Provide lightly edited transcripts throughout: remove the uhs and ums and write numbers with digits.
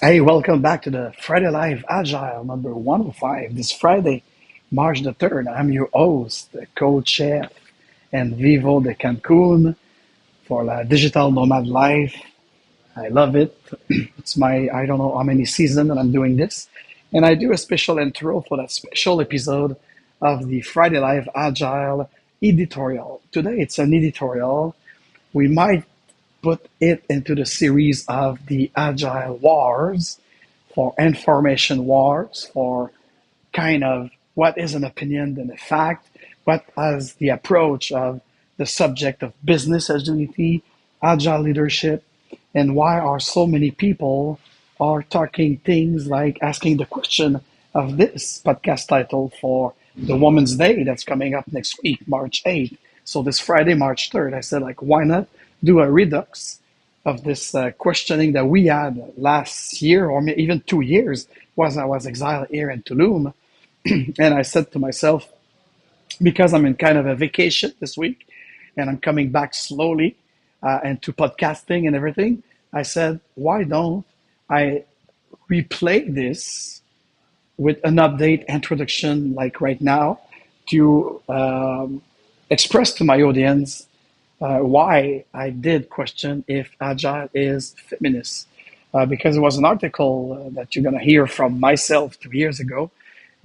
Hey, welcome back to the Friday Live Agile number 105. This Friday, March the 3rd, I'm your host, the co-chef and vivo de Cancun for La Digital Nomad Life. I love it. It's my, I don't know how many season that I'm doing this. And I do a special intro for that special episode of the Friday Live Agile editorial. Today, it's an editorial. We might put it into the series of the Agile Wars, for information wars, for kind of what is an opinion and a fact, what is the approach of the subject of business agility, agile leadership, and why are so many people are talking things like asking the question of this podcast title for the Women's Day that's coming up next week, March 8th. So this Friday, March 3rd, I said, like, why not do a redux of this questioning that we had last year or even 2 years was I was exiled here in Tulum. And I said to myself, because I'm in kind of a vacation this week and I'm coming back slowly and to podcasting and everything, I said, why don't I replay this with an update introduction like right now to express to my audience why I did question if Agile is feminist. Because it was an article that you're going to hear from myself 2 years ago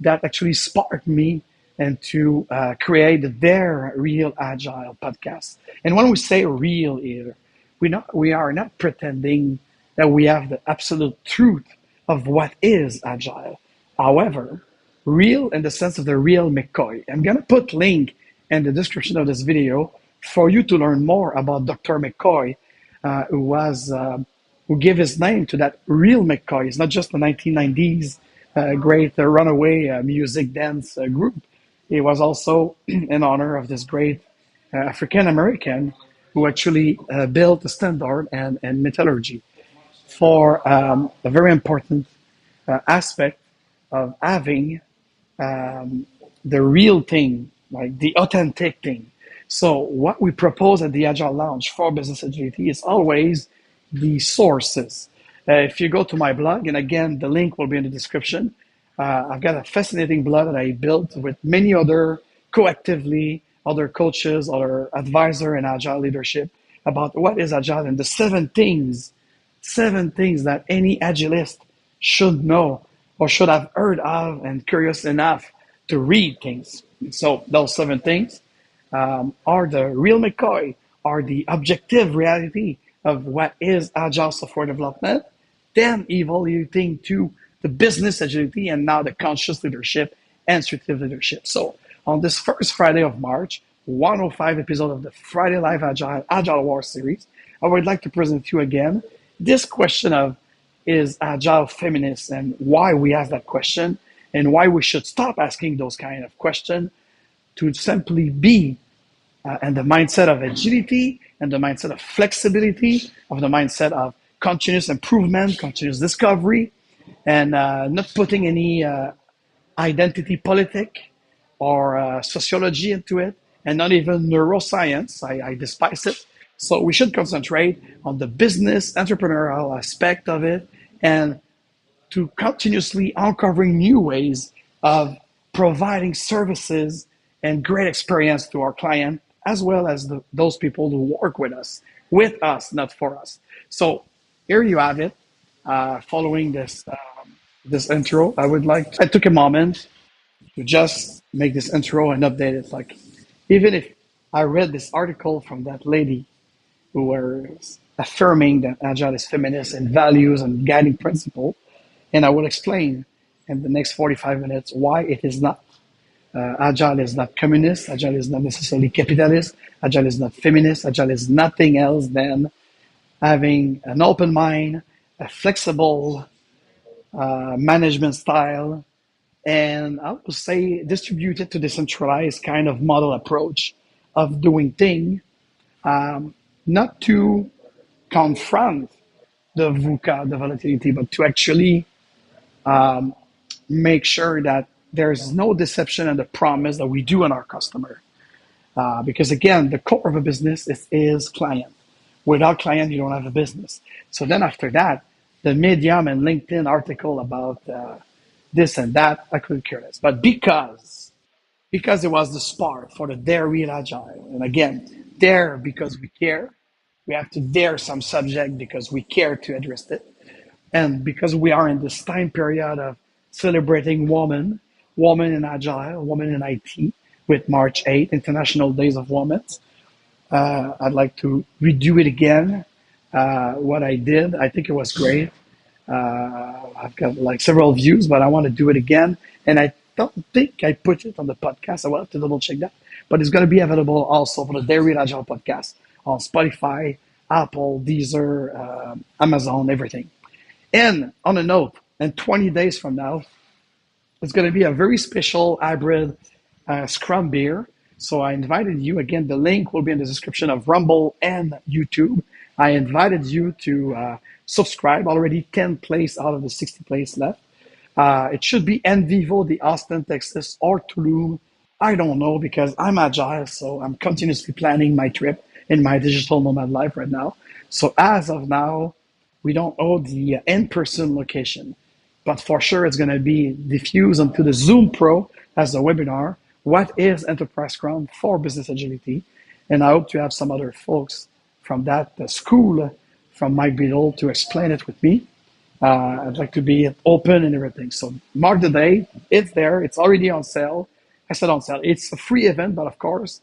that actually sparked me and to create the Dare Real Agile podcast. And when we say real here, we are not pretending that we have the absolute truth of what is Agile. However, real in the sense of the real McCoy. I'm going to put link in the description of this video for you to learn more about Dr. McCoy, who gave his name to that real McCoy. It's not just the 1990s great runaway music dance group. It was also in honor of this great African American who actually built the standard and metallurgy for a very important aspect of having the real thing, like the authentic thing. So what we propose at the Agile Lounge for business agility is always the sources. If you go to my blog, and again, the link will be in the description, I've got a fascinating blog that I built with many other collectively, other coaches, other advisor in Agile leadership about what is Agile and the seven things that any Agilist should know or should have heard of and curious enough to read things. So those seven things are the real McCoy, are the objective reality of what is Agile software development, then evaluating to the business agility and now the conscious leadership and strategic leadership. So on this first Friday of March, 105 episode of the Friday Live Agile War series, I would like to present to you again this question of is Agile feminist and why we ask that question and why we should stop asking those kind of questions to simply be and the mindset of agility and the mindset of flexibility, of the mindset of continuous improvement, continuous discovery, and not putting any identity politic or sociology into it, and not even neuroscience. I despise it. So we should concentrate on the business entrepreneurial aspect of it and to continuously uncovering new ways of providing services and great experience to our client, as well as those people who work with us, not for us. So here you have it. Following this intro, I took a moment to just make this intro and update it. Like, even if I read this article from that lady who was affirming that Agile is feminist and values and guiding principle, and I will explain in the next 45 minutes why it is not. Agile is not communist. Agile is not necessarily capitalist. Agile is not feminist. Agile is nothing else than having an open mind, a flexible management style, and I would say distributed to decentralized kind of model approach of doing things, not to confront the VUCA, the volatility, but to actually make sure that there's no deception in the promise that we do on our customer. Because again, the core of a business is client. Without client, you don't have a business. So then after that, the Medium and LinkedIn article about this and that, I couldn't care less. But because it was the spark for the Dare Real Agile, and again, dare because we care. We have to dare some subject because we care to address it, and because we are in this time period of celebrating women in Agile, women in IT, with March 8th, International Days of Women. I'd like to redo it again. What I did, I think it was great. I've got like several views, but I want to do it again. And I don't think I put it on the podcast. I will have to double check that. But it's going to be available also for the Dare Real Agile podcast on Spotify, Apple, Deezer, Amazon, everything. And on a note, in 20 days from now, it's going to be a very special hybrid Scrum beer. So I invited you, again, the link will be in the description of Rumble and YouTube. I invited you to subscribe, already 10 plays out of the 60 plays left. It should be en vivo, the Austin, Texas, or Tulum. I don't know because I'm agile, so I'm continuously planning my trip in my digital nomad life right now. So as of now, we don't know the in-person location, but for sure it's going to be diffused onto the Zoom Pro as a webinar. What is Enterprise Scrum for Business Agility? And I hope to have some other folks from that school, from Mike Beadle, to explain it with me. I'd like to be open and everything. So mark the day. It's there. It's already on sale. I said on sale. It's a free event, but of course,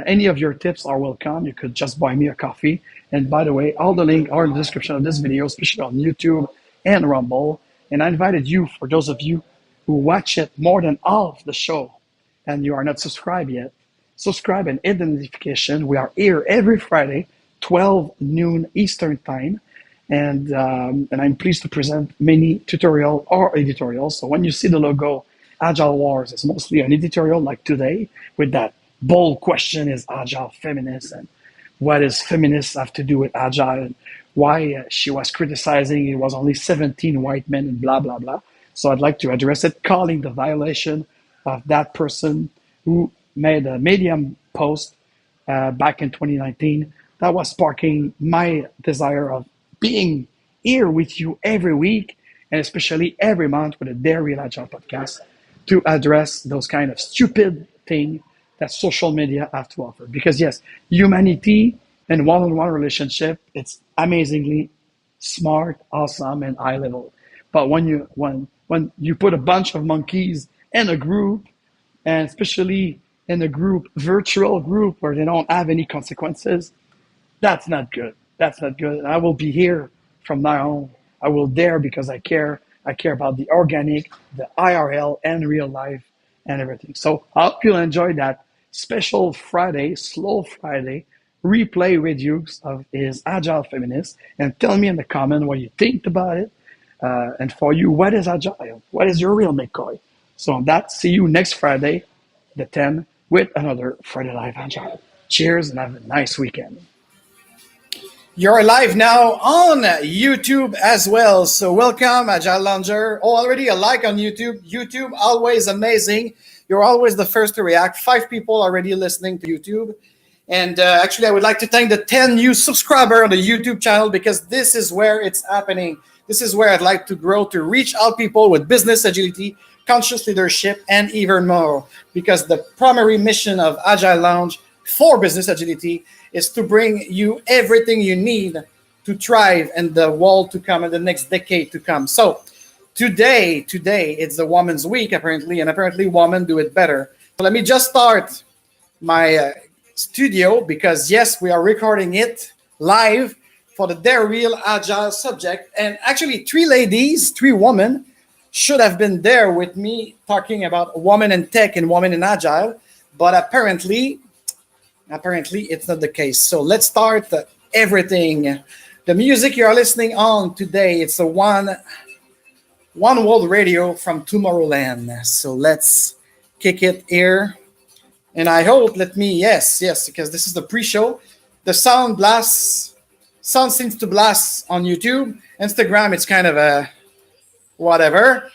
any of your tips are welcome. You could just buy me a coffee. And by the way, all the links are in the description of this video, especially on YouTube and Rumble. And I invited you, for those of you who watch it more than all of the show, and you are not subscribed yet, subscribe and hit the notification. We are here every Friday, 12 noon Eastern time. And I'm pleased to present many tutorial or editorials. So when you see the logo, Agile Wars, it's mostly an editorial like today with that bold question, is Agile feminist? And what does feminist have to do with Agile? And why she was criticizing it was only 17 white men and blah, blah, blah. So I'd like to address it, calling the violation of that person who made a Medium post back in 2019 that was sparking my desire of being here with you every week and especially every month with a Dare Real Agile podcast to address those kind of stupid things that social media have to offer. Because yes, humanity and one-on-one relationship, it's amazingly smart, awesome, and high level. But when you put a bunch of monkeys in a group, and especially in a group, virtual group where they don't have any consequences, that's not good. That's not good. And I will be here from now on. I will dare because I care. I care about the organic, the IRL, and real life, and everything. So I hope you'll enjoy that special Friday, slow Friday, replay reviews of his Agile Feminist, and tell me in the comment what you think about it. And for you, what is Agile? What is your real McCoy? So on that, see you next Friday, the 10th, with another Friday Live Agile. Cheers and have a nice weekend. You're live now on YouTube as well. So welcome, Agile Launcher. Oh, already a like on YouTube. YouTube, always amazing. You're always the first to react. 5 people already listening to YouTube. And actually, I would like to thank the 10 new subscribers on the YouTube channel because this is where it's happening. This is where I'd like to grow to reach out people with business agility, conscious leadership, and even more. Because the primary mission of Agile Lounge for business agility is to bring you everything you need to thrive in the world to come in the next decade to come. So today it's the Women's Week apparently, and apparently women do it better. So let me just start my studio because yes, we are recording it live for the Dare Real Agile subject. And actually 3 women should have been there with me talking about women in tech and women in Agile, but apparently it's not the case. So let's start everything. The music you are listening on today, it's a one world radio from Tomorrowland. So let's kick it here. And I hope, yes, because this is the pre-show. The sound seems to blast on YouTube. Instagram, it's kind of a whatever.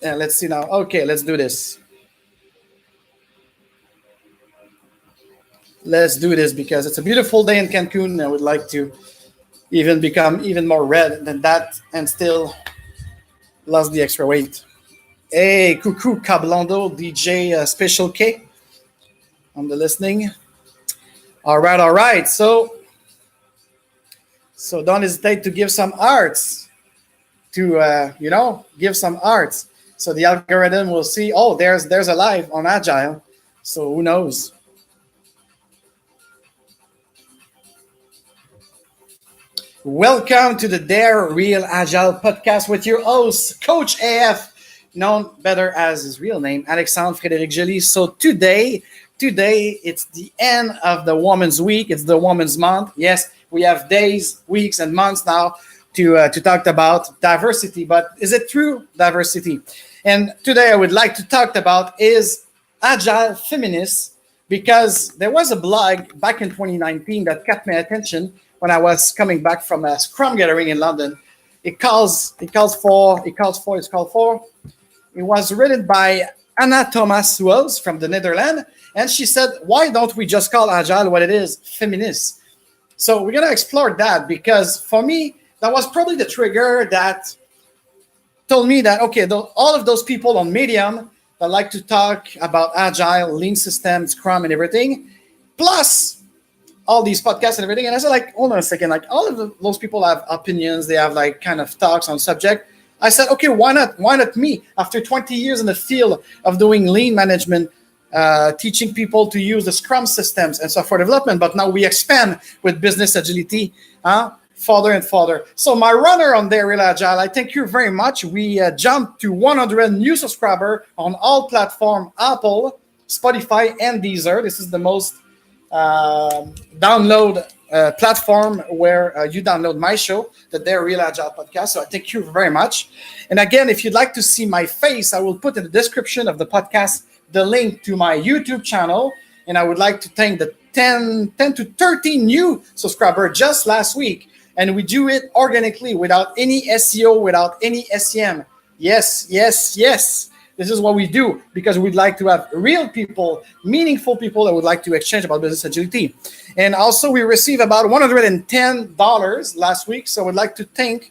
And let's see now. Okay, let's do this. Let's do this because it's a beautiful day in Cancun. I would like to even become even more red than that and still lost the extra weight. Hey, coucou Cablondo, DJ Special K on the listening. All right, all right. So don't hesitate to give some arts to give some arts. So the algorithm will see, oh, there's a live on Agile. So who knows? Welcome to the Dare Real Agile podcast with your host, Coach AF, known better as his real name, Alexandre Frédéric Joly. So today, it's the end of the Women's Week. It's the Women's Month. Yes, we have days, weeks, and months now to talk about diversity. But is it true diversity? And today I would like to talk about is Agile Feminist, because there was a blog back in 2019 that caught my attention when I was coming back from a scrum gathering in London. It was written by Hanna from the Netherlands, and she said, why don't we just call Agile what it is, feminist? So we're going to explore that, because for me, that was probably the trigger that told me that, okay, all of those people on Medium that like to talk about Agile, lean systems, Scrum, and everything, plus all these podcasts and everything. And I said, like, hold on a second, like all of those people have opinions. They have like kind of talks on subject. I said, okay, why not? Why not me? After 20 years in the field of doing lean management, teaching people to use the Scrum systems and software development, but now we expand with business agility, further and further. So my runner on Dare Real Agile, I thank you very much. We jumped to 100 new subscribers on all platforms, Apple, Spotify, and Deezer. This is the most download platform where you download my show, the Dare Real Agile podcast. So I thank you very much. And again, if you'd like to see my face, I will put in the description of the podcast the link to my YouTube channel. And I would like to thank the 10 to 13 new subscribers just last week. And we do it organically without any SEO, without any SEM. Yes. This is what we do, because we'd like to have real people, meaningful people that would like to exchange about business agility. And also we received about $110 last week. So we'd like to thank,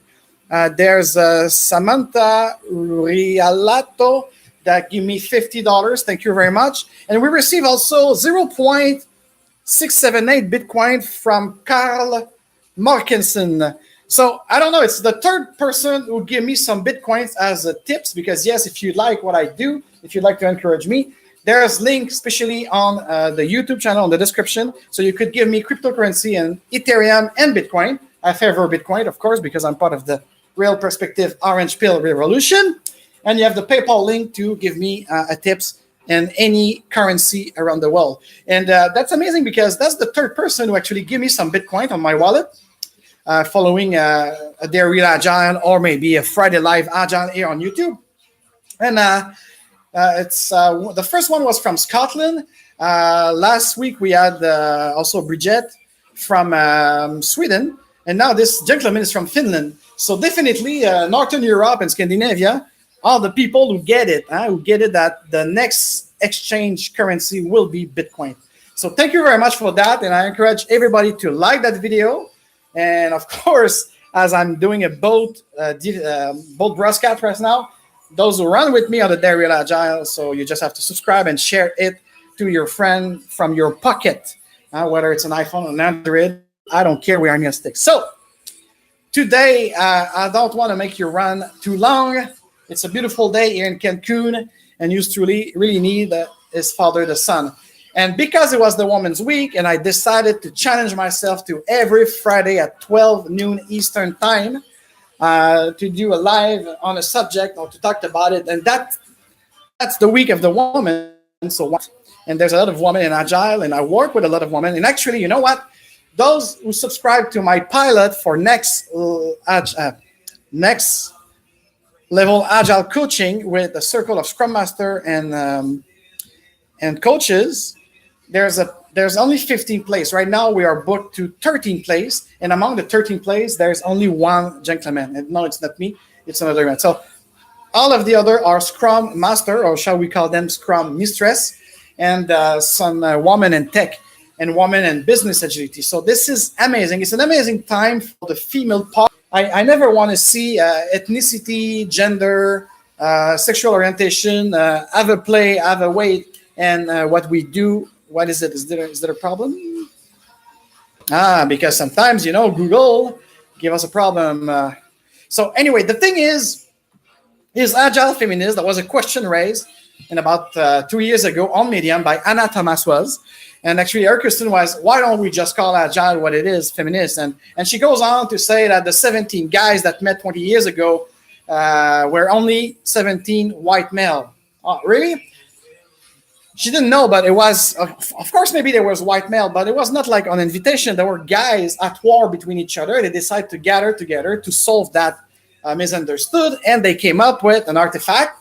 there's Samantha Rialato that gave me $50. Thank you very much. And we received also 0.678 Bitcoin from Carl Markinson. So I don't know, it's the third person who gave me some Bitcoins as tips, because yes, if you like what I do, if you'd like to encourage me, there's links especially on the YouTube channel in the description. So you could give me cryptocurrency and Ethereum and Bitcoin. I favor Bitcoin, of course, because I'm part of the Real Perspective Orange Pill Revolution. And you have the PayPal link to give me a tips in any currency around the world. And that's amazing, because that's the third person who actually gave me some Bitcoin on my wallet. Following a Dare Real Agile or maybe a Friday Live Agile here on YouTube. And it's the first one was from Scotland. Last week we had also Bridget from Sweden. And now this gentleman is from Finland. So definitely Northern Europe and Scandinavia are the people who get it that the next exchange currency will be Bitcoin. So thank you very much for that. And I encourage everybody to like that video. And of course, as I'm doing a boat broadcast right now, those who run with me on the Dare Real Agile, so you just have to subscribe and share it to your friend from your pocket, whether it's an iPhone or an Android. I don't care. We are agnostic. So today, I don't want to make you run too long. It's a beautiful day here in Cancun, and you truly really need his father, the sun. And because it was the Women's Week, and I decided to challenge myself to every Friday at 12 noon Eastern time to do a live on a subject or to talk about it. And that's the week of the woman. And there's a lot of women in Agile, and I work with a lot of women. And actually, you know what? Those who subscribe to my pilot for next level Agile coaching with a circle of Scrum Master and coaches, there's only 15 places. Right now we are booked to 13 places, and among the 13 places, there's only one gentleman. And no, it's not me, it's another man. So all of the other are Scrum Master, or shall we call them Scrum Mistress, and some woman in tech. and women and business agility. So this is amazing. It's an amazing time for the female part. I never want to see ethnicity, gender, sexual orientation have a play, have a weight, and what we do. What is it? Is there a problem? Because sometimes, Google give us a problem. So anyway, the thing is Agile Feminist? There was a question raised in about 2 years ago on Medium by Hanna was. And actually, her question was, why don't we just call Agile what it is, feminist? And she goes on to say that the 17 guys that met 20 years ago were only 17 white male. Oh, really? She didn't know, but it was, of course, maybe there was white male, but it was not like on invitation. There were guys at war between each other. They decided to gather together to solve that misunderstood, and they came up with an artifact,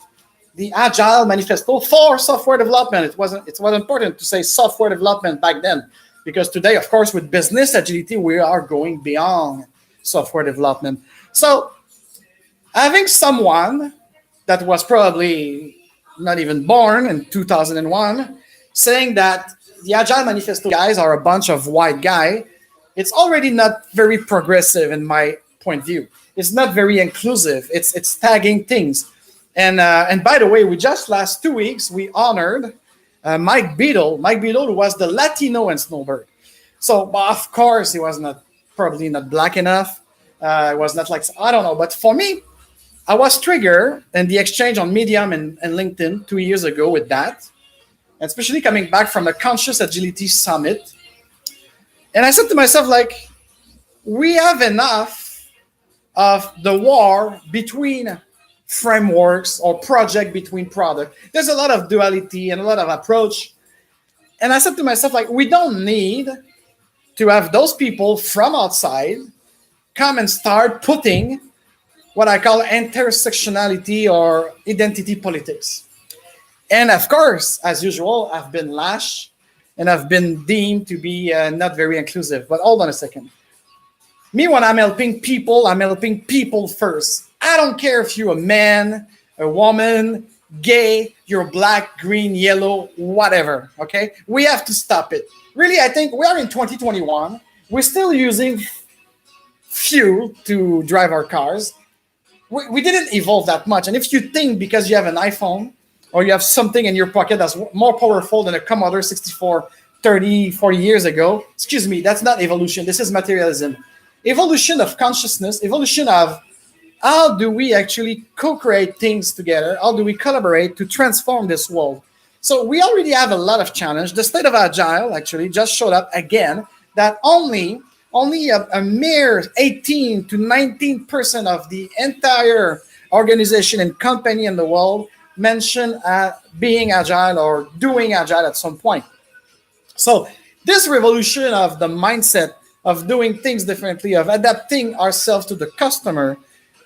the Agile Manifesto for software development. It was important to say software development back then, because today, of course, with business agility, we are going beyond software development. So having someone that was probably not even born in 2001 saying that the Agile Manifesto guys are a bunch of white guys, it's already not very progressive in my point of view. It's not very inclusive. It's tagging things. And by the way, we just last 2 weeks, we honored Mike Beadle. Mike Beadle, who was the Latino in Snowbird. So, of course, he was probably not black enough. It was not like, I don't know. But for me, I was triggered in the exchange on Medium and LinkedIn 2 years ago with that, especially coming back from a Conscious Agility Summit. And I said to myself, like, we have enough of the war between frameworks or project between product. There's a lot of duality and a lot of approach. And I said to myself, like, we don't need to have those people from outside come and start putting what I call intersectionality or identity politics. And of course, as usual, I've been lashed and I've been deemed to be not very inclusive. But hold on a second. Me, when I'm helping people first. I don't care if you're a man, a woman, gay, you're black, green, yellow, whatever, okay? We have to stop it. Really, I think we are in 2021. We're still using fuel to drive our cars. We didn't evolve that much. And if you think because you have an iPhone or you have something in your pocket that's more powerful than a Commodore 64 30, 40 years ago, excuse me, that's not evolution. This is materialism. Evolution of consciousness, evolution of how do we actually co-create things together? How do we collaborate to transform this world? So we already have a lot of challenge. The state of Agile actually just showed up again that only a mere 18 to 19% of the entire organization and company in the world mention being agile or doing agile at some point. So this revolution of the mindset of doing things differently, of adapting ourselves to the customer,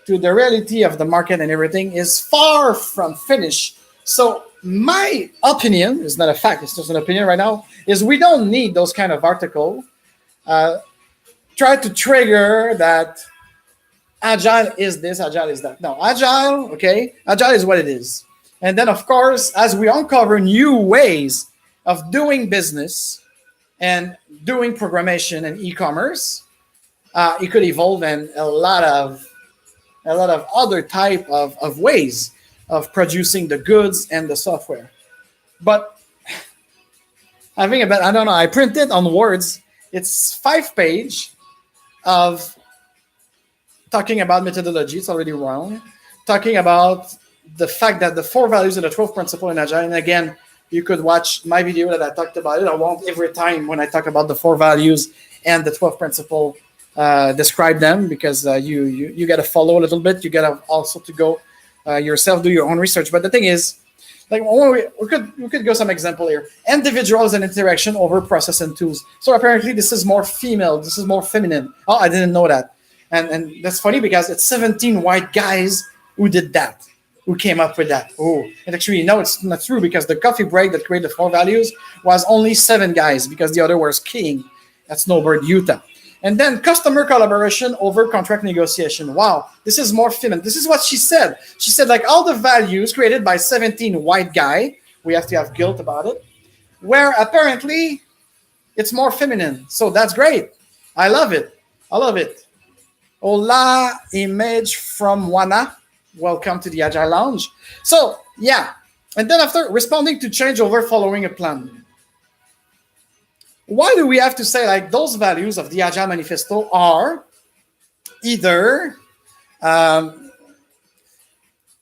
to the reality of the market and everything is far from finished. So my opinion is not a fact, it's just an opinion right now, is we don't need those kind of articles. Try to trigger that agile is this, agile is that. No, agile, okay, agile is what it is. And then, of course, as we uncover new ways of doing business and doing programmation and e-commerce, it could evolve in a lot of other type of ways of producing the goods and the software. But I don't know, I printed on words. It's 5 pages of talking about methodology. It's already wrong. Talking about the fact that the 4 values of the 12 principle in Agile. And again, you could watch my video that I talked about it. I won't every time when I talk about the 4 values and the 12 principle describe them, because you got to follow a little bit. You got to also to go yourself, do your own research. But the thing is, like we could go some example here. Individuals and interaction over process and tools. So apparently this is more female. This is more feminine. Oh, I didn't know that. And that's funny because it's 17 white guys who did that, who came up with that. Oh, and actually, no, it's not true, because the coffee break that created the 4 values was only 7 guys, because the other was skiing at Snowbird, Utah. And then customer collaboration over contract negotiation. Wow, this is more feminine. This is what she said. She said, like, all the values created by 17 white guy, we have to have guilt about it, were apparently it's more feminine. So that's great. I love it. I love it. Hola, image from Hanna. Welcome to the Agile Lounge. So, yeah. And then after responding to changeover following a plan. Why do we have to say like those values of the Agile Manifesto are either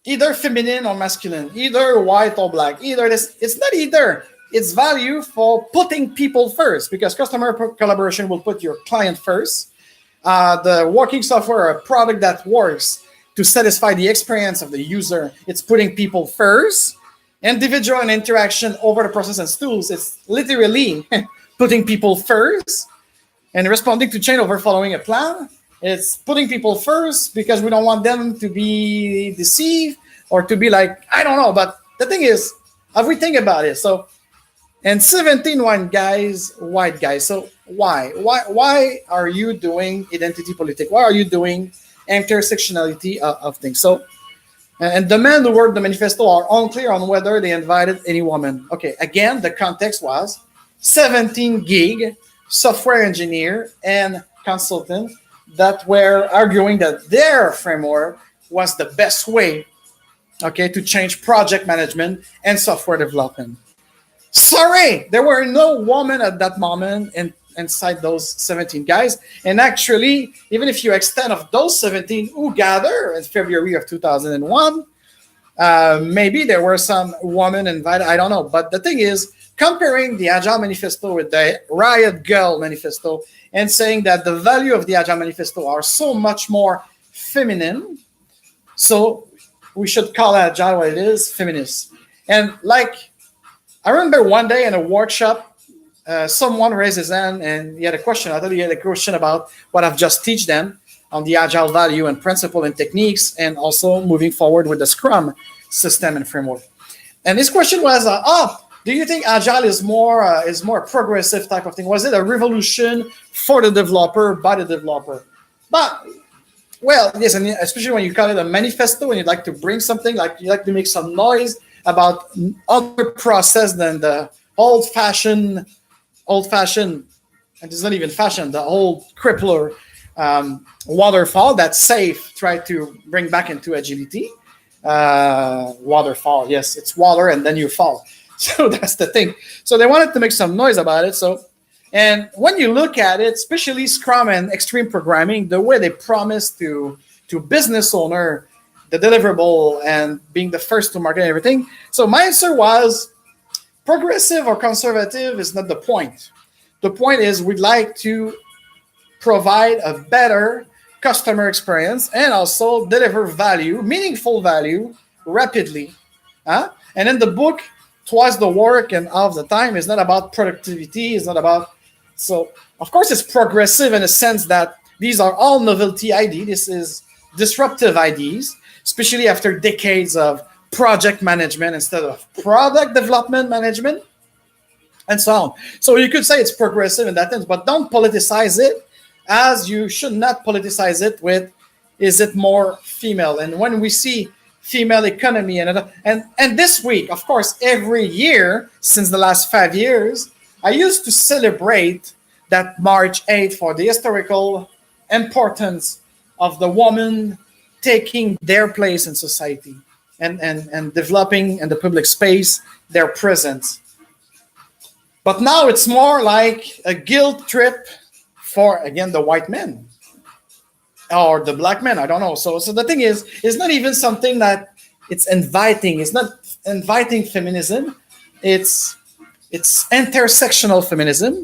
either feminine or masculine, either white or black, either this? It's not either. It's value for putting people first, because customer collaboration will put your client first. The working software, a product that works to satisfy the experience of the user, it's putting people first. Individual and interaction over the process and tools, it's literally putting people first. And responding to changeover following a plan, it's putting people first because we don't want them to be deceived or to be like, I don't know. But the thing is, have we think about it? So, and 17 white guys. So why are you doing identity politic? Why are you doing intersectionality of things? So, and the men who wrote the manifesto are unclear on whether they invited any woman. Okay, again, the context was 17 gig software engineer and consultant that were arguing that their framework was the best way, okay, to change project management and software development. Sorry, there were no women at that moment inside those 17 guys. And actually, even if you extend of those 17 who gather in February of 2001, maybe there were some women invited, I don't know. But the thing is, comparing the Agile Manifesto with the Riot Girl Manifesto and saying that the value of the Agile Manifesto are so much more feminine, so we should call Agile what it is, feminist. And like, I remember one day in a workshop, someone raised his hand and he had a question. I thought he had a question about what I've just teach them on the Agile value and principle and techniques, and also moving forward with the Scrum system and framework. And his question was, do you think Agile is more progressive type of thing? Was it a revolution for the developer, by the developer? But, well, yes, and especially when you call it a manifesto and you'd like to bring something, like you like to make some noise about other process than the old-fashioned, and it's not even fashion, the old crippler waterfall that SAFe tried to bring back into agility. Waterfall, yes, it's water and then you fall. So that's the thing. So they wanted to make some noise about it. So, and when you look at it, especially Scrum and extreme programming, the way they promise to business owner the deliverable and being the first to market and everything. So my answer was progressive or conservative is not the point. The point is we'd like to provide a better customer experience and also deliver value, meaningful value, rapidly. And in the book, Twice the Work and Half the Time is not about productivity. It's not about, so of course it's progressive in a sense that these are all novelty ideas. This is disruptive ideas, especially after decades of project management instead of product development management and so on. So you could say it's progressive in that sense, but don't politicize it, as you should not politicize it with, is it more female? And when we see female economy and this week, of course, every year since the last 5 years, I used to celebrate that March 8th for the historical importance of the woman taking their place in society and developing in the public space their presence. But now it's more like a guilt trip for, again, the white men or the black men. I don't know. So the thing is, it's not even something that it's inviting. It's not inviting feminism. It's intersectional feminism.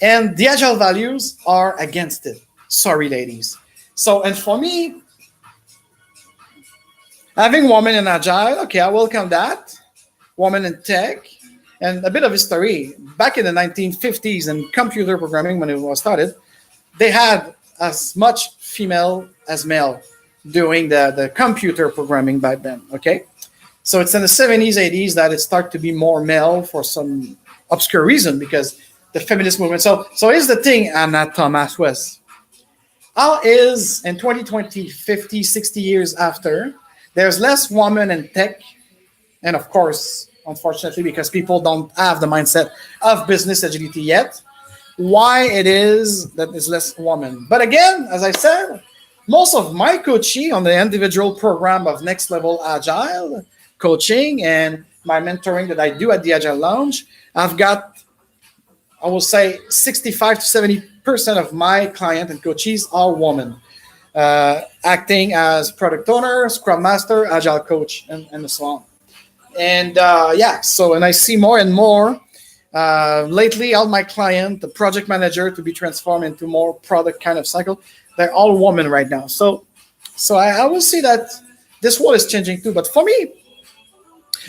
And the Agile values are against it. Sorry, ladies. So, and for me, having women in Agile, okay, I welcome that. Women in tech. And a bit of history. Back in the 1950s in computer programming, when it was started, they had as much female as male doing the computer programming back then, okay? So it's in the 70s, 80s that it started to be more male for some obscure reason, because the feminist movement. So here's the thing, Hanna Thomas West. How is, in 2020, 50, 60 years after, there's less women in tech, and of course, unfortunately, because people don't have the mindset of business agility yet. why it is that there's less women. But again, as I said, most of my coaching on the individual program of Next Level Agile coaching and my mentoring that I do at the Agile Lounge, I've got, I will say, 65 to 70% of my client and coaches are women, acting as product owner, scrum master, agile coach, and so on. And and I see more and more lately, all my clients, the project manager, to be transformed into more product kind of cycle, they're all women right now. So I will see that this world is changing too. But for me,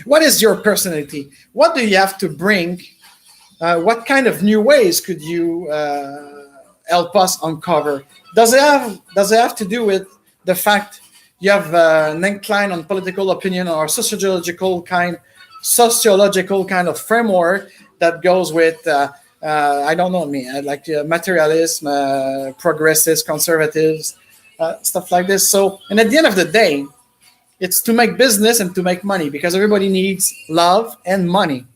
what is your personality? What do you have to bring? What kind of new ways could you help us uncover? Does it have to do with the fact you have an incline on political opinion or sociological kind of framework that goes with I don't know me, like materialism, progressives, conservatives, stuff like this. So, and at the end of the day, it's to make business and to make money because everybody needs love and money.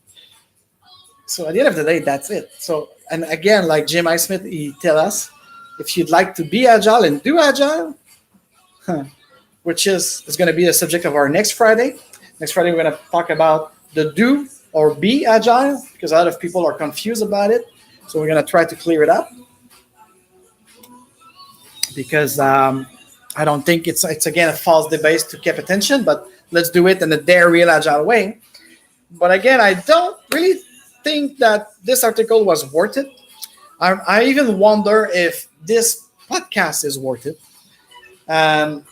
So at the end of the day, that's it. So, and again, like Jim I. Smith, he tell us, if you'd like to be agile and do agile, which is going to be the subject of our next Friday. Next Friday, we're going to talk about the do or be agile because a lot of people are confused about it. So we're going to try to clear it up because I don't think it's again a false debate to keep attention, but let's do it in a Dare Real Agile way. But again, I don't really think that this article was worth it. I even wonder if this podcast is worth it. And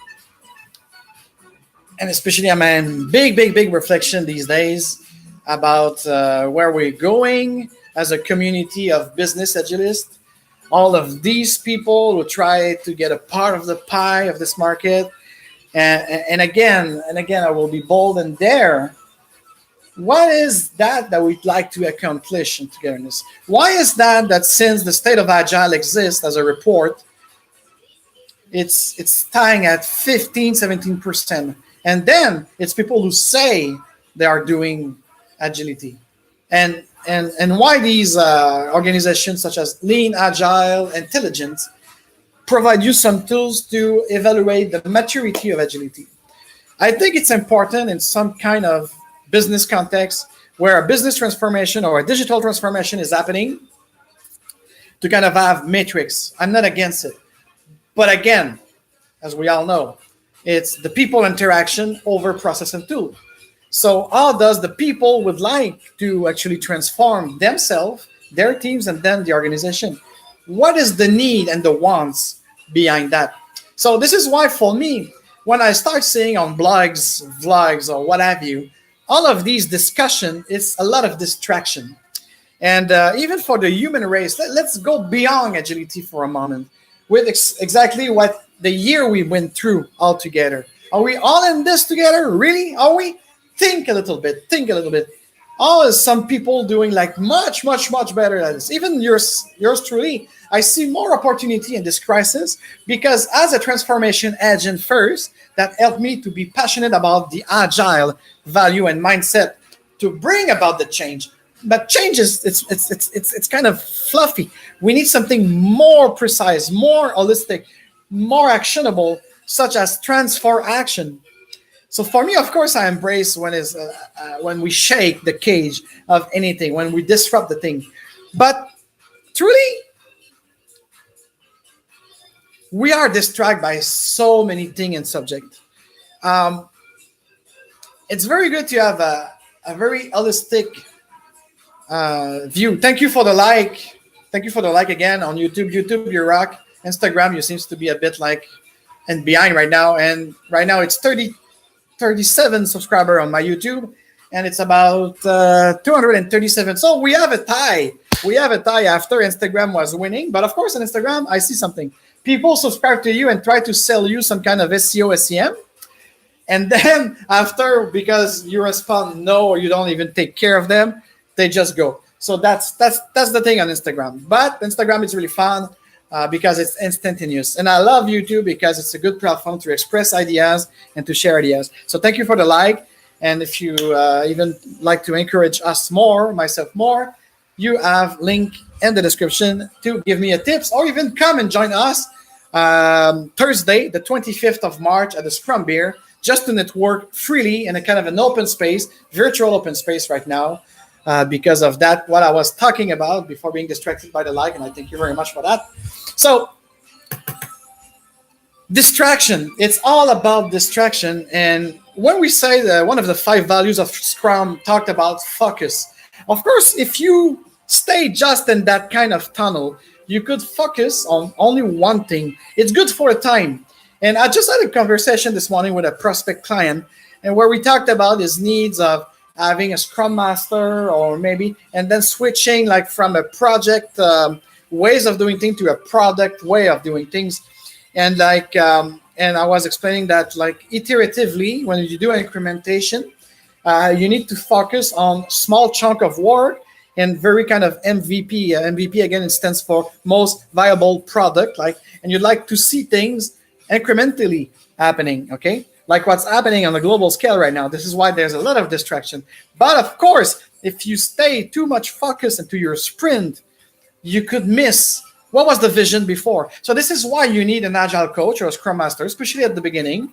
especially I'm in big reflection these days about where we're going as a community of business agilists. All of these people who try to get a part of the pie of this market. And again, I will be bold and dare. What is that we'd like to accomplish in togetherness? Why is that since the state of Agile exists as a report, it's tying at 15-17%. And then it's people who say they are doing agility. And why these organizations such as Lean, Agile, Intelligence provide you some tools to evaluate the maturity of agility. I think it's important in some kind of business context where a business transformation or a digital transformation is happening to kind of have metrics. I'm not against it. But again, as we all know, it's the people interaction over process and tool. So how does the people would like to actually transform themselves, their teams, and then the organization? What is the need and the wants behind that? So this is why for me, when I start seeing on blogs, vlogs, or what have you, all of these discussion, it's a lot of distraction. And even for the human race, let's go beyond agility for a moment with exactly what the year we went through all together. Are we all in this together? Really? Are we? Think a little bit. Oh, some people doing like much better than this. Even yours truly. I see more opportunity in this crisis because as a transformation agent first, that helped me to be passionate about the agile value and mindset to bring about the change. But change is it's kind of fluffy. We need something more precise, more holistic, more actionable, such as transfer action. So for me, of course, I embrace when we shake the cage of anything, when we disrupt the thing. But truly, we are distracted by so many things and subjects. It's very good to have a very holistic view. Thank you for the like. Thank you for the like again on YouTube. YouTube, you rock. Instagram, you seems to be a bit like and behind right now. And right now it's 37 subscriber on my YouTube, and it's about 237. So we have a tie. After Instagram was winning. But of course, on Instagram, I see something. People subscribe to you and try to sell you some kind of SEO, SEM. And then after, because you respond no or you don't even take care of them, they just go. So that's the thing on Instagram. But Instagram is really fun because it's instantaneous. And I love YouTube because it's a good platform to express ideas and to share ideas. So thank you for the like. And if you even like to encourage us more, myself more, you have link in the description to give me a tips, or even come and join us Thursday, the 25th of March at the Scrum Beer, just to network freely in a kind of an open space, virtual open space right now, because of that, what I was talking about before being distracted by the like, and I thank you very much for that. So, distraction, it's all about distraction. And when we say that one of the 5 values of Scrum talked about focus, of course, if you stay just in that kind of tunnel, you could focus on only one thing. It's good for a time. And I just had a conversation this morning with a prospect client, and where we talked about his needs of having a Scrum Master, or maybe, and then switching like from a project ways of doing things to a product way of doing things. And and I was explaining that like iteratively, when you do incrementation, you need to focus on small chunk of work and very kind of MVP. MVP again, it stands for most viable product. And you'd like to see things incrementally happening. Okay, like what's happening on a global scale right now. This is why there's a lot of distraction. But of course, if you stay too much focused into your sprint, you could miss what was the vision before. So this is why you need an agile coach or a scrum master, especially at the beginning,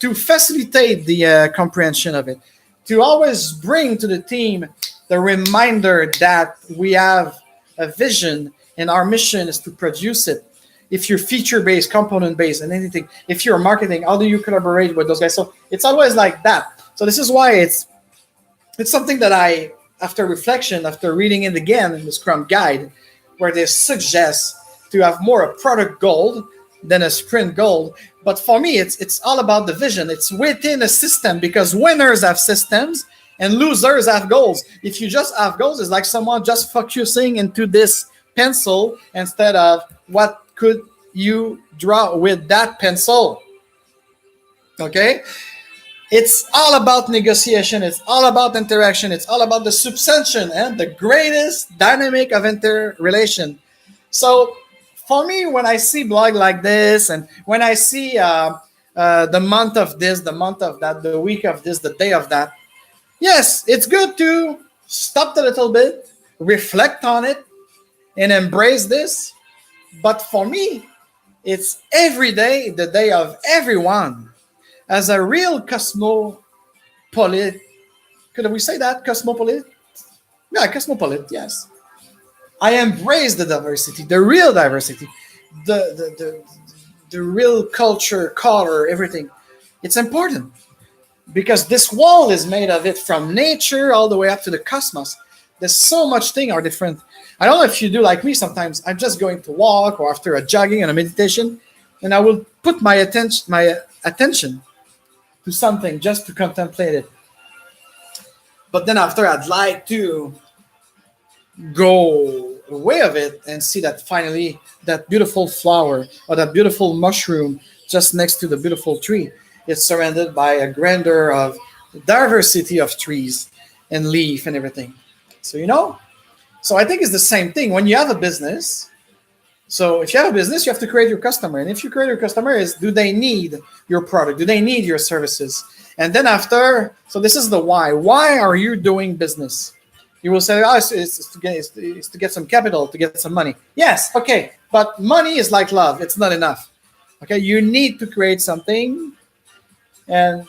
to facilitate the comprehension of it, to always bring to the team the reminder that we have a vision and our mission is to produce it. If you're feature-based, component-based, and anything, if you're marketing, how do you collaborate with those guys? So it's always like that. So this is why it's something that I, after reflection, after reading it again in the Scrum Guide, where they suggest to have more a product goal than a sprint goal. But for me, it's all about the vision. It's within a system, because winners have systems and losers have goals. If you just have goals, it's like someone just focusing into this pencil instead of what could you draw with that pencil. Okay? It's all about negotiation. It's all about interaction. It's all about the substantion and the greatest dynamic of interrelation. So for me, when I see blog like this, and when I see the month of this, the month of that, the week of this, the day of that, yes, it's good to stop a little bit, reflect on it, and embrace this. But for me, it's every day, the day of everyone. As a real cosmopolite, could we say that? Cosmopolite? Yeah, cosmopolite, yes. I embrace the diversity, the real diversity, the real culture, color, everything. It's important because this wall is made of it, from nature all the way up to the cosmos. There's so much things are different. I don't know if you do like me sometimes. I'm just going to walk or after a jogging and a meditation, and I will put my attention to something just to contemplate it. But then after, I'd like to go away of it and see that finally that beautiful flower or that beautiful mushroom just next to the beautiful tree is surrounded by a grandeur of diversity of trees and leaf and everything. So I think it's the same thing when you have a business. So if you have a business, you have to create your customer. And if you create your customer, do they need your product? Do they need your services? And then after, so this is the why. Why are you doing business? You will say, it's to get some capital, to get some money. Yes, okay. But money is like love. It's not enough. Okay, you need to create something. And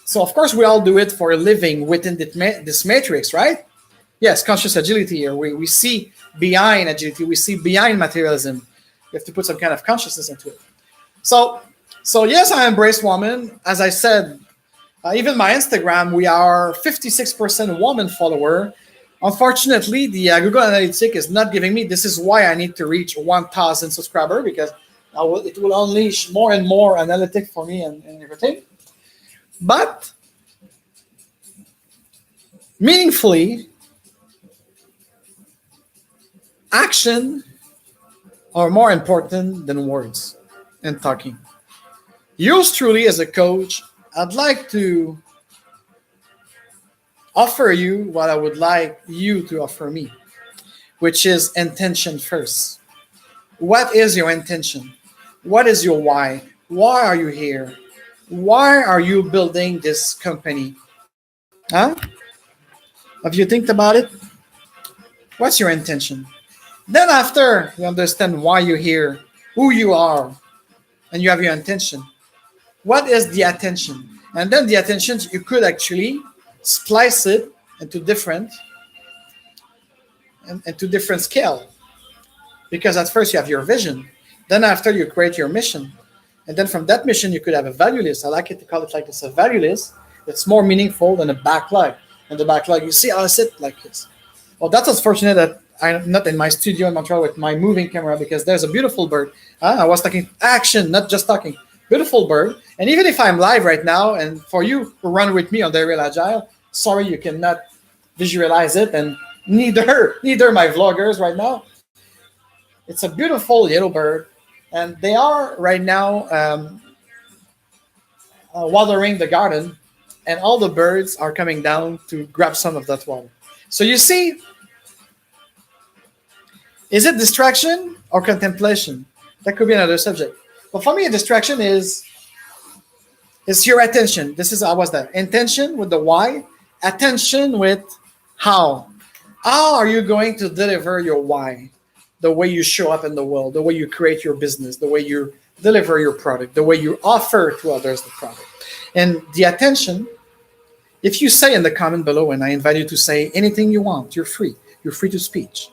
so, of course, we all do it for a living within this matrix, right? Yes, conscious agility, or we see behind agility, we see behind materialism. You have to put some kind of consciousness into it. So yes, I embrace women. As I said, even my Instagram, we are 56% woman follower. Unfortunately, the Google Analytics is not giving me. This is why I need to reach 1,000 subscribers, because it will unleash more and more analytics for me and everything. But meaningfully, action are more important than words and talking. Yours truly, as a coach, I'd like to offer you what I would like you to offer me, which is intention first. What is your intention? What is your why? Why are you here? Why are you building this company? Huh? Have you think about it? What's your intention? Then after you understand why you're here, who you are, and you have your intention, what is the attention? And then the attention, you could actually splice it into different and to different scale. Because at first you have your vision, then after you create your mission, and then from that mission you could have a value list. I like it to call it like this, a value list. It's more meaningful than a backlog. And the backlog, you see how I sit like this. Well, that's unfortunate that I'm not in my studio in Montreal with my moving camera because there's a beautiful bird. I was talking action, not just talking. Beautiful bird. And even if I'm live right now, and for you who run with me on Dare Real Agile, sorry you cannot visualize it, and neither my vloggers right now. It's a beautiful yellow bird, and they are right now watering the garden, and all the birds are coming down to grab some of that water. So you see, is it distraction or contemplation? That could be another subject. But for me, a distraction is your attention. This is, I was there. Intention with the why, attention with how. How are you going to deliver your why? The way you show up in the world, the way you create your business, the way you deliver your product, the way you offer to others the product. And the attention, if you say in the comment below, and I invite you to say anything you want, you're free. You're free to speak.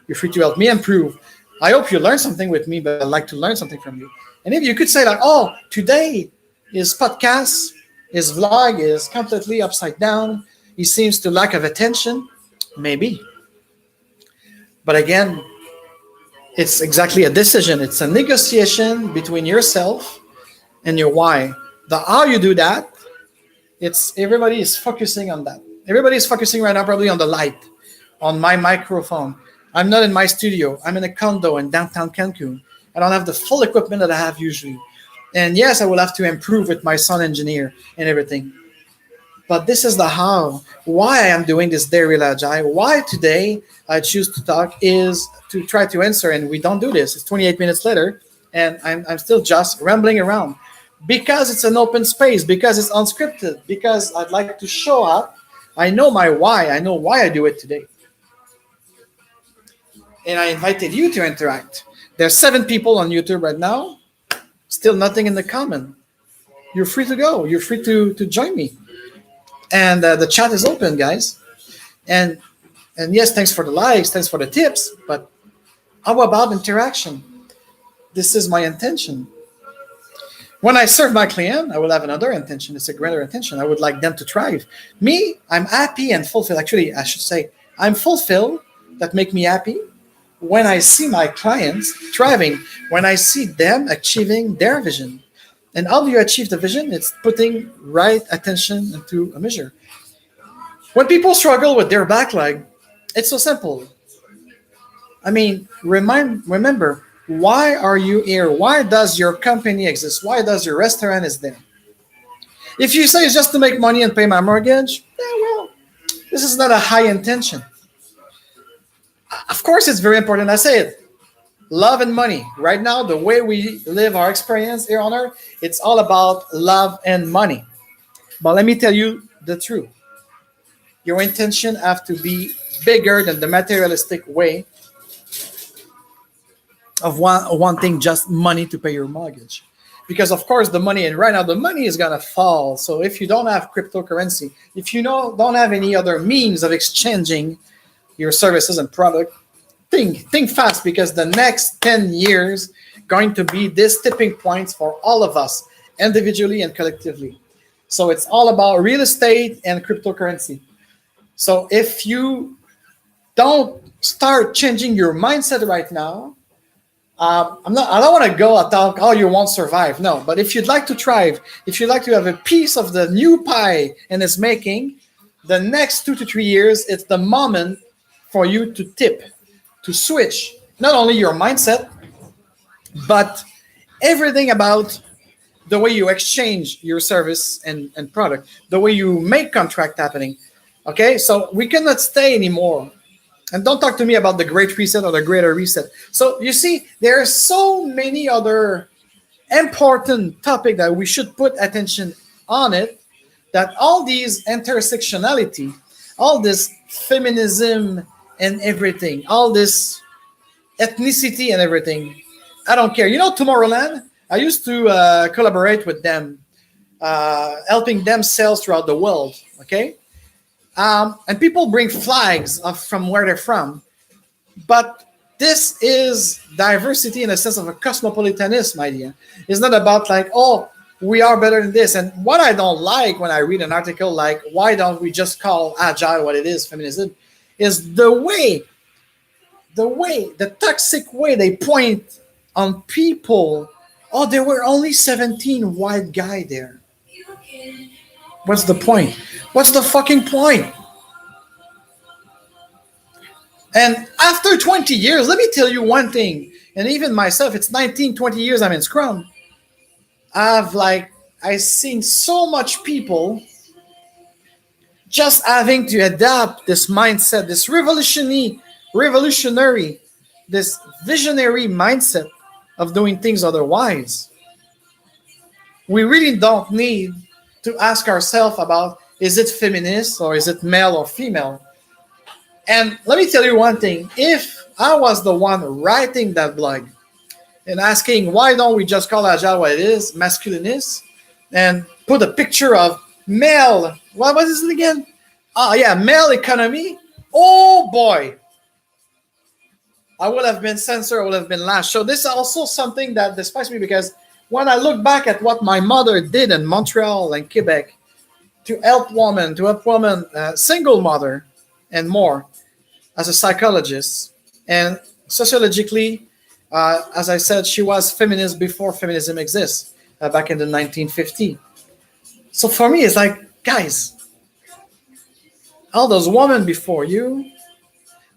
You're free to help me improve. I hope you learn something with me, but I'd like to learn something from you. And if you could say like, oh, today his podcast, his vlog is completely upside down. He seems to lack of attention. Maybe. But again, it's exactly a decision. It's a negotiation between yourself and your why. The how you do that, it's everybody is focusing on that. Everybody is focusing right now probably on the light, on my microphone. I'm not in my studio. I'm in a condo in downtown Cancun. I don't have the full equipment that I have usually. And yes, I will have to improve with my sound engineer and everything. But this is the how. Why I am doing this Dare Real Agile. Why today I choose to talk is to try to answer, and we don't do this. It's 28 minutes later, and I'm still just rambling around. Because it's an open space, because it's unscripted, because I'd like to show up. I know my why. I know why I do it today. And I invited you to interact. There's 7 people on YouTube right now. Still nothing in the comment. You're free to go. You're free to join me. And the chat is open, guys. And yes, thanks for the likes, thanks for the tips. But how about interaction? This is my intention. When I serve my client, I will have another intention. It's a greater intention. I would like them to thrive. Me, I'm happy and fulfilled. Actually, I should say, I'm fulfilled. That make me happy when I see my clients thriving, when I see them achieving their vision. And how do you achieve the vision? It's putting right attention into a measure. When people struggle with their backlog, it's so simple. I mean, remember, why are you here? Why does your company exist? Why does your restaurant is there? If you say it's just to make money and pay my mortgage, well, this is not a high intention. Of course, it's very important. I say it. Love and money. Right now, the way we live our experience here on Earth, it's all about love and money. But let me tell you the truth. Your intention have to be bigger than the materialistic way of wanting just money to pay your mortgage. Because of course the money, and right now the money is gonna fall. So if you don't have cryptocurrency, if you don't have any other means of exchanging your services and product, think fast, because the next 10 years going to be this tipping points for all of us, individually and collectively. So it's all about real estate and cryptocurrency. So if you don't start changing your mindset right now, I don't want to go and talk, oh, you won't survive. No, but if you'd like to thrive, if you'd like to have a piece of the new pie in its making, the next 2 to 3 years, it's the moment for you to tip, to switch not only your mindset, but everything about the way you exchange your service and product, the way you make contract happening. Okay, so we cannot stay anymore. And don't talk to me about the Great Reset or the Greater Reset. So you see, there are so many other important topics that we should put attention on it, that all these intersectionality, all this feminism and everything, all this ethnicity and everything. I don't care. You know, Tomorrowland, I used to collaborate with them, helping them sell throughout the world. Okay. And people bring flags of from where they're from. But this is diversity in the sense of a cosmopolitanism idea. It's not about like, oh, we are better than this. And what I don't like when I read an article like, why don't we just call agile what it is, feminism, is the toxic way they point on people. Oh, there were only 17 white guys there. What's the point? What's the fucking point? And after 20 years, let me tell you one thing. And even myself, it's 19, 20 years I'm in Scrum. I've seen so much people just having to adapt this mindset, this revolutionary, this visionary mindset of doing things otherwise. We really don't need to ask ourselves about, is it feminist or is it male or female? And let me tell you one thing. If I was the one writing that blog and asking, why don't we just call Agile what it is, masculinist, and put a picture of male, what is it again? Oh, yeah, male economy. Oh, boy. I would have been censored, I would have been lashed. So this is also something that despises me, because when I look back at what my mother did in Montreal and Quebec to help women, single mother and more, as a psychologist, and sociologically, as I said, she was feminist before feminism exists, back in the 1950s. So for me, it's like, guys, all those women before you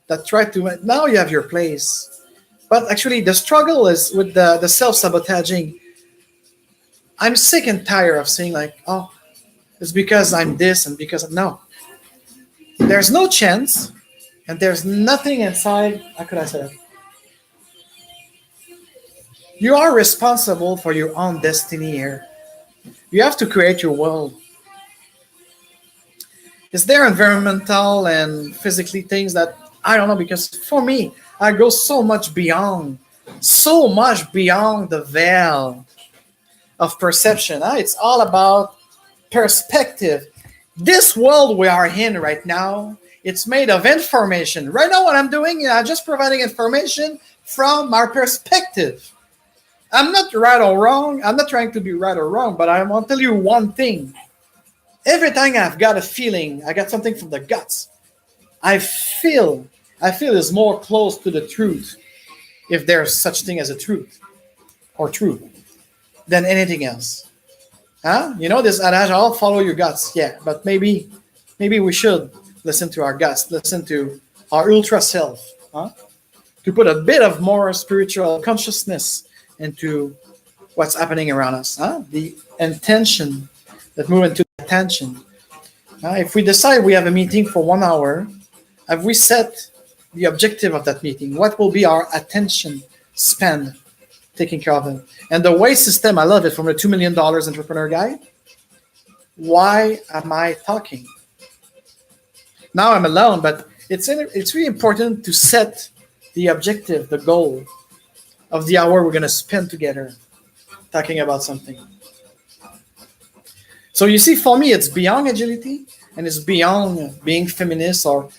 that tried to, now you have your place. But actually, the struggle is with the self-sabotaging. I'm sick and tired of saying like, oh, it's because I'm this and because, no. There's no chance. And there's nothing inside. How could I say that? You are responsible for your own destiny here. You have to create your world. Is there environmental and physically things that I don't know? Because for me, I go so much beyond the veil of perception. It's all about perspective. This world we are in right now, it's made of information. Right now, what I'm doing, I'm just providing information from our perspective. I'm not right or wrong. I'm not trying to be right or wrong, but I want to tell you one thing. Every time I've got a feeling, I got something from the guts, I feel is more close to the truth, if there's such thing as a truth or truth, than anything else. Huh? You know this adage, I'll follow your guts. Yeah, but maybe we should listen to our guts, listen to our ultra self, huh? To put a bit of more spiritual consciousness into what's happening around us. Huh? The intention that move into attention. If we decide we have a meeting for 1 hour, have we set the objective of that meeting? What will be our attention span taking care of it? And the way system, I love it, from the $2 million entrepreneur guide. Why am I talking? Now I'm alone, but it's really important to set the objective, the goal of the hour we're going to spend together talking about something. So you see, for me, it's beyond agility, and it's beyond being feminist or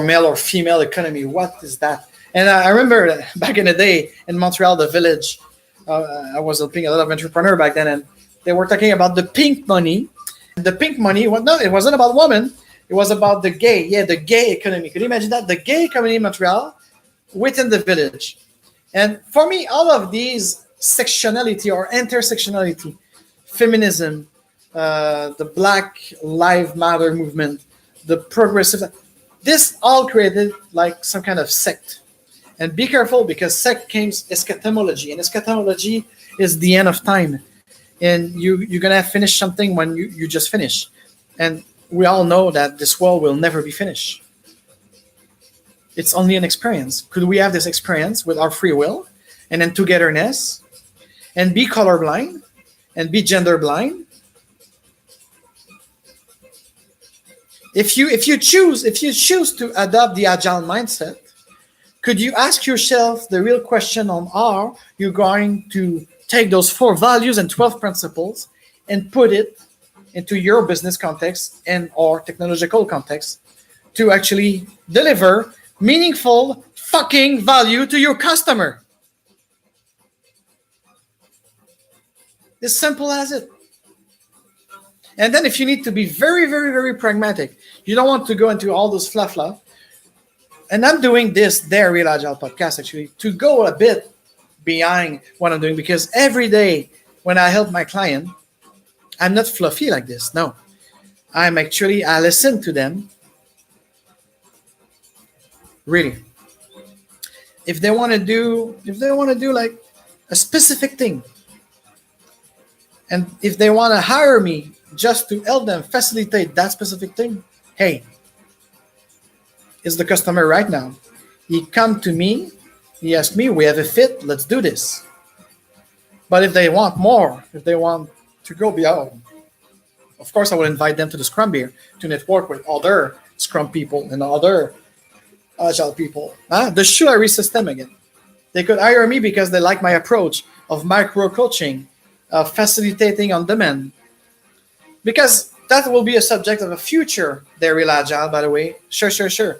male or female economy. What is that? And I remember back in the day in Montreal, the village, I was helping a lot of entrepreneurs back then, and they were talking about the pink money. The pink money, it wasn't about women. It was about the gay economy. Could you imagine that? The gay economy in Montreal within the village. And for me, all of these sectionality or intersectionality, feminism, the Black Lives Matter movement, the progressive, this all created like some kind of sect. And be careful, because sect comes eschatology, and eschatology is the end of time. And you're going to finish something when you just finish. And we all know that this world will never be finished. It's only an experience. Could we have this experience with our free will and then togetherness and be colorblind and be gender blind? If you choose to adopt the agile mindset, Could you ask yourself the real question on how you're going to take those 4 values and 12 principles and put it into your business context and or technological context to actually deliver meaningful fucking value to your customer? As simple as it. And then if you need to be very, very, very pragmatic, you don't want to go into all those fluff. And I'm doing this Dare Real Agile podcast actually to go a bit behind what I'm doing, because every day when I help my client, I'm not fluffy like this. No, I listen to them. Really, if they want to do like a specific thing, and if they want to hire me just to help them facilitate that specific thing, hey, is the customer right now? He come to me, he asked me, we have a fit, let's do this. But if they want more, if they want to go beyond, of course I will invite them to the Scrum Beer to network with other Scrum people and other Agile people. The Shulari system again. They could hire me because they like my approach of micro coaching, facilitating on demand. Because that will be a subject of a future Dare Real Agile, by the way. Sure.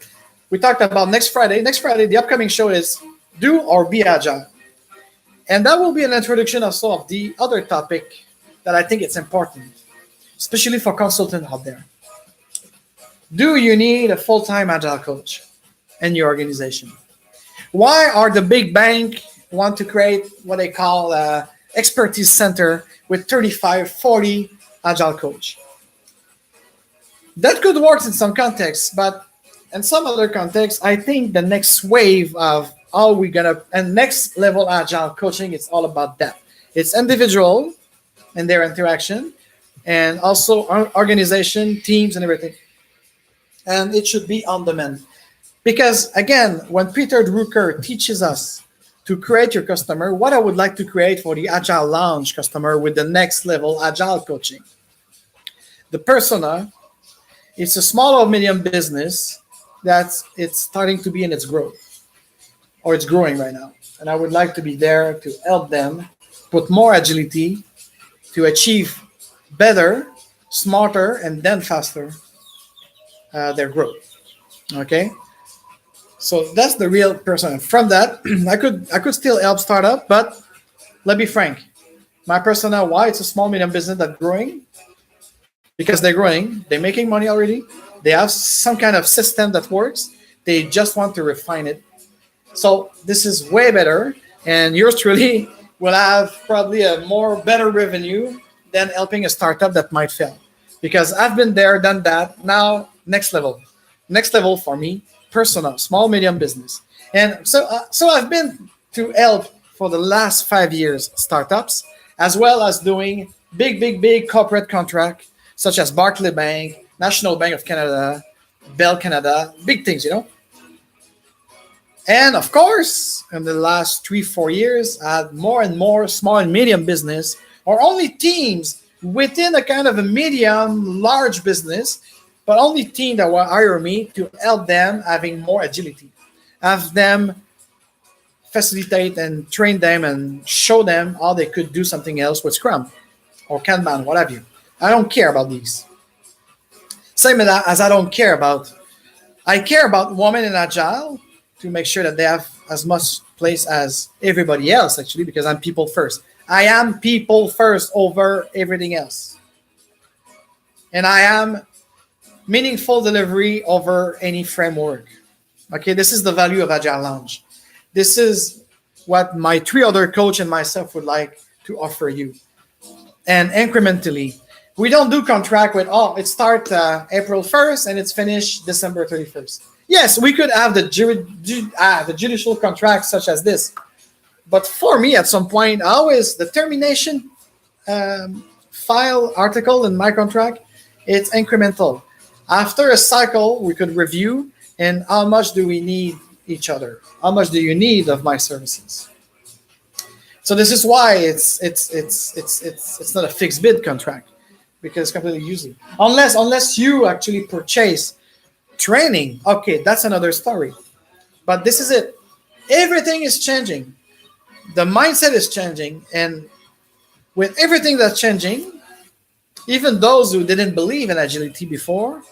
We talked about next Friday. Next Friday, the upcoming show is Do or Be Agile. And that will be an introduction also of the other topic that I think it's important, especially for consultants out there. Do you need a full-time Agile coach in your organization? Why are the big bank want to create what they call a expertise center with 35, 40 Agile coach? That could work in some contexts, but in some other contexts, I think the next wave of how we're gonna and next level Agile coaching, it's all about that. It's individual and their interaction, and also organization, teams, and everything. And it should be on demand. Because again, when Peter Drucker teaches us to create your customer, what I would like to create for the Agile Lounge customer with the next level Agile coaching. The persona, it's a small or medium business that it's starting to be in its growth, or it's growing right now. And I would like to be there to help them put more agility to achieve better, smarter, and then faster their growth. Okay? So that's the real persona. From that, I could still help startup, but let's be frank. My persona, why it's a small medium business that's growing? Because they're growing, they're making money already, they have some kind of system that works, they just want to refine it. So this is way better, and yours truly will have probably a more better revenue than helping a startup that might fail. Because I've been there, done that. Now, next level. Next level for me, persona, small, medium business. And so I've been to help for the last 5 years startups, as well as doing big corporate contract, such as Barclay Bank, National Bank of Canada, Bell Canada, big things, you know. And of course, in the last 3-4 years, I had more and more small and medium business, or only teams within a kind of a medium, large business, but only team that will hire me to help them having more agility, have them facilitate and train them and show them how they could do something else with Scrum or Kanban, what have you. I don't care about these. Same as I care about women in Agile to make sure that they have as much place as everybody else, actually, because I'm people first. I am people first over everything else. And I am meaningful delivery over any framework. Okay, this is the value of Agile Lounge. This is what my 3 other coach and myself would like to offer you. And incrementally, we don't do contract with, it starts April 1st and it's finished December 31st. Yes, we could have the judicial contract such as this. But for me, at some point, always the termination file article in my contract, it's incremental. After a cycle, we could review and how much do we need each other? How much do you need of my services? So this is why it's not a fixed bid contract, because it's completely useless. Unless you actually purchase training, okay, that's another story. But this is it. Everything is changing. The mindset is changing. And with everything that's changing, even those who didn't believe in agility before,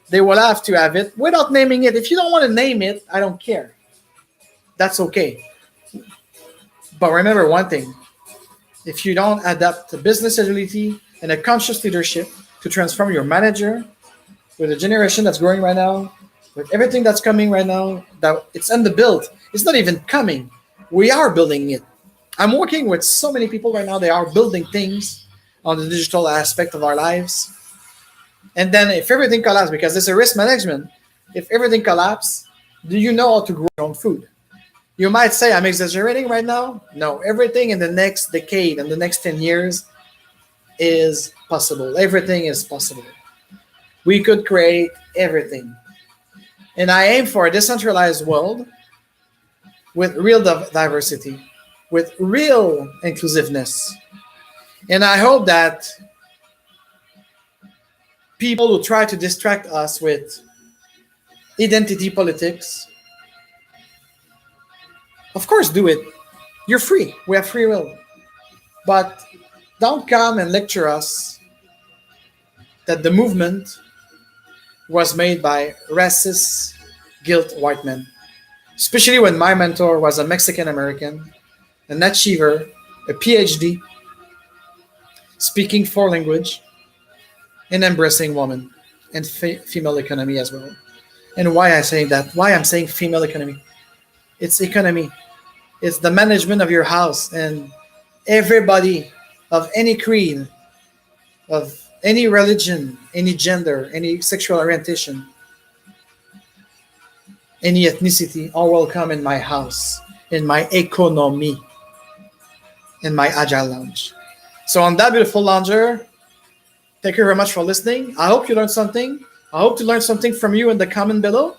they will have to have it without naming it. If you don't want to name it, I don't care. That's okay. But remember one thing: if you don't adapt to business agility and a conscious leadership to transform your manager with the generation that's growing right now, with everything that's coming right now, that it's in the build. It's not even coming. We are building it. I'm working with so many people right now. They are building things on the digital aspect of our lives. And then if everything collapses, because it's a risk management, if everything collapses, do you know how to grow your own food? You might say I'm exaggerating right now. No, everything in the next decade and the next 10 years is possible. Everything is possible. We could create everything. And I aim for a decentralized world with real diversity, with real inclusiveness. And I hope that people who try to distract us with identity politics, of course, do it. You're free. We have free will. But don't come and lecture us that the movement was made by racist, guilt white men. Especially when my mentor was a Mexican American, an achiever, a PhD, speaking four languages, and embracing women and female economy as well. And why I say that? Why I'm saying female economy? It's economy. It's the management of your house, and everybody of any creed, of any religion, any gender, any sexual orientation, any ethnicity, all welcome in my house, in my economy, in my Agile Lounge. So on that beautiful lounger, thank you very much for listening. I hope you learned something. I hope to learn something from you in the comment below.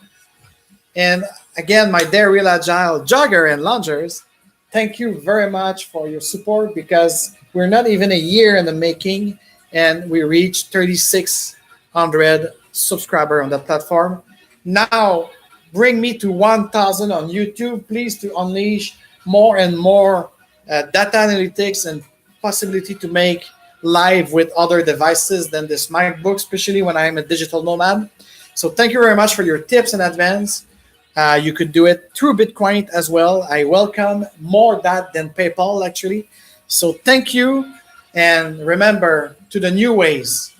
And again, my Dare Real Agile jogger and loungers, thank you very much for your support, because we're not even a year in the making and we reached 3,600 subscribers on that platform. Now, bring me to 1,000 on YouTube, please, to unleash more and more data analytics and possibility to make live with other devices than this MacBook, especially when I'm a digital nomad. So thank you very much for your tips in advance. You could do it through Bitcoin as well. I welcome more that than PayPal, actually. So thank you. And remember, to the new ways,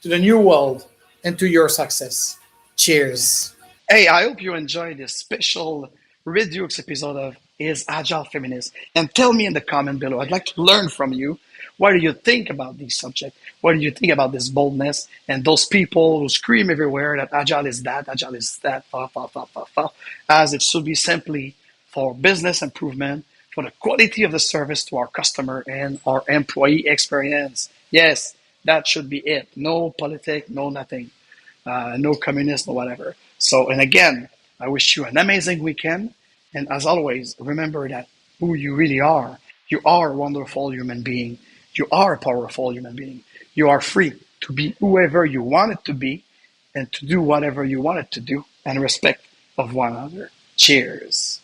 to the new world, and to your success. Cheers. Hey, I hope you enjoyed this special Redux episode of Is Agile Feminist? And tell me in the comment below. I'd like to learn from you. What do you think about this subject? What do you think about this boldness and those people who scream everywhere that Agile is that, as it should be simply for business improvement, for the quality of the service to our customer and our employee experience. Yes, that should be it. No politic, no nothing. No communist, no whatever. So, and again, I wish you an amazing weekend. And as always, remember that who you really are. You are a wonderful human being. You are a powerful human being. You are free to be whoever you want it to be and to do whatever you want it to do, and respect of one another. Cheers.